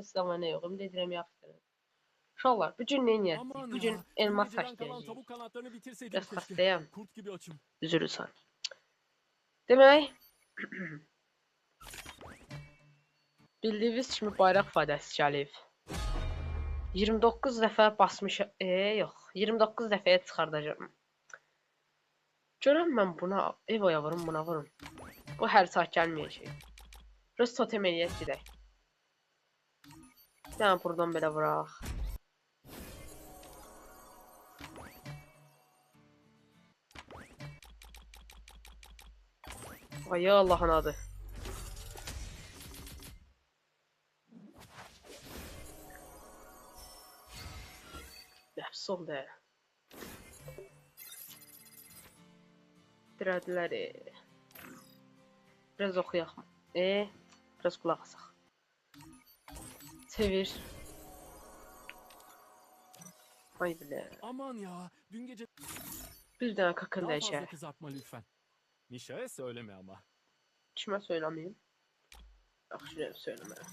Zaman ne yok. Ümid edirəm yaxşıdır. Uşaqlar, bu gün nə edəcəyik? Aman Bu gün ya, dün elmas geceden kalan haşlayacağıq. tavuk kanatlarını bitirseydim Biraz keşke. xəstəyəm. Kurt gibi açım. Üzülürsən. Demək, bildiyiniz kimi bayraq ifadəsi gəlib. 29 dəfə basmış, yox, 29 dəfəyə çıxardacağam. Görəm mən buna, Evo'ya vurum, buna vurum. Bu hər saat gəlməyəcək. Rus totem eləyək gedək. Yəni buradan belə vuraq. Ay Allah'ın adı. Nəfs oldu. Dirədləri. Biraz oxuyaq. Biraz qulaq asaq. Çevir. Ay bilə. Aman ya, dün gece Bir dənə kakın daha fazla dəyişək. kızartma lütfen. Nişa'ya söyleme ama. Kimə söyləməyim? Yaxşı, söyləmərəm.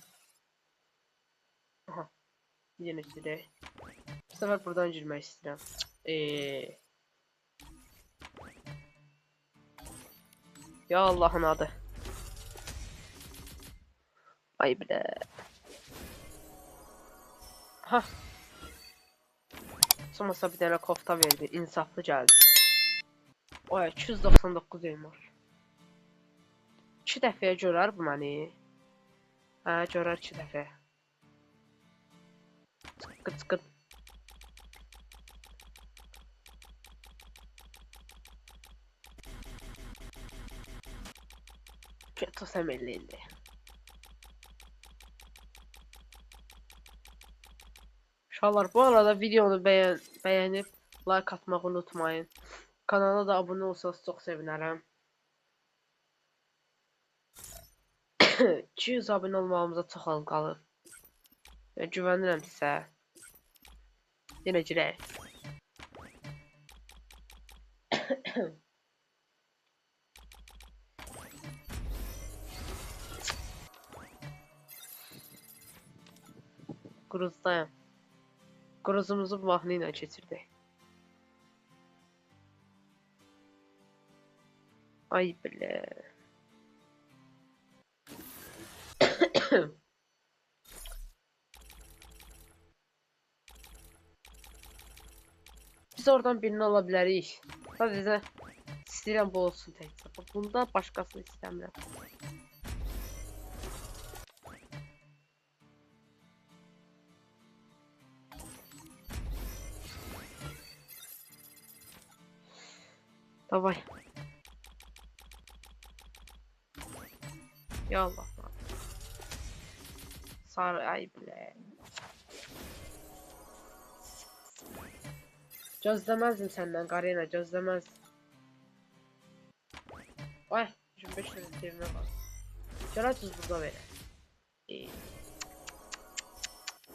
Aha. Yenə gedək. Bu səfər buradan girmək istəyirəm. Ya Allah'ın adı. Ay bilə. Ha. Sonrasında bir dənə kofta verdi. İnsaflı gəldi. Oy 299 elmas. 2 dəfəyə görər bu məni. Hə, görər 2 dəfə. Çıqqı çıqqı. Tosam indi. Uşaqlar, bu arada videonu bəyənib like atmağı unutmayın. Kanala da abunə olsanız çox sevinərəm. 200 abunə olmağımıza çox az qalıb. Güvənirəm sizə. Yenə girək. Quruzdayım. Quruzumuzu mahnı ilə keçirdik. Ay bilə. Biz oradan birini ala bilərik. Sadəcə istəyirəm bu olsun təkcə. Bunda başqasını istəmirəm. Davay. Ya Allah. Sarı ay bilə. Gözləməzdim səndən Qarina, gözləməzdim. Ay, 25 lira cebimə qaldı. Görəcəz burada verə.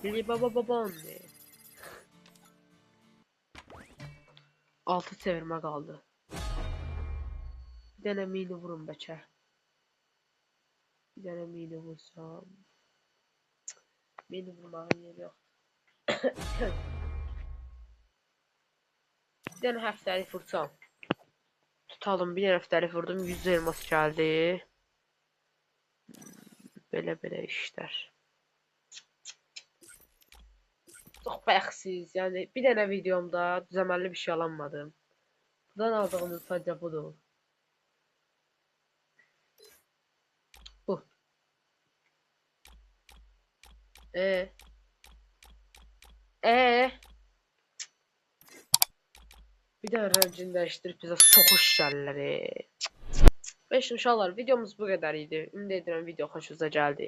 Bili baba babam de. 6 çevirmə qaldı. Bir dənə mini vurum bəlkə. Bir dənə mini vursam. Mini vurmağın yeri yox. Bir dənə həftəlik vursam. Tutalım, bir dənə həftəlik vurdum, 100 elmas gəldi. Belə işlər. Çox bəxtsiz, yəni bir dənə videomda düzəməlli bir şey alanmadım. Buradan aldığımız sadəcə budur. Bu. Bir dənə rəngini dəyişdirib bizə soxuş gəlirlər. Beş uşaqlar, videomuz bu qədər idi. Ümid edirəm video xoşunuza gəldi.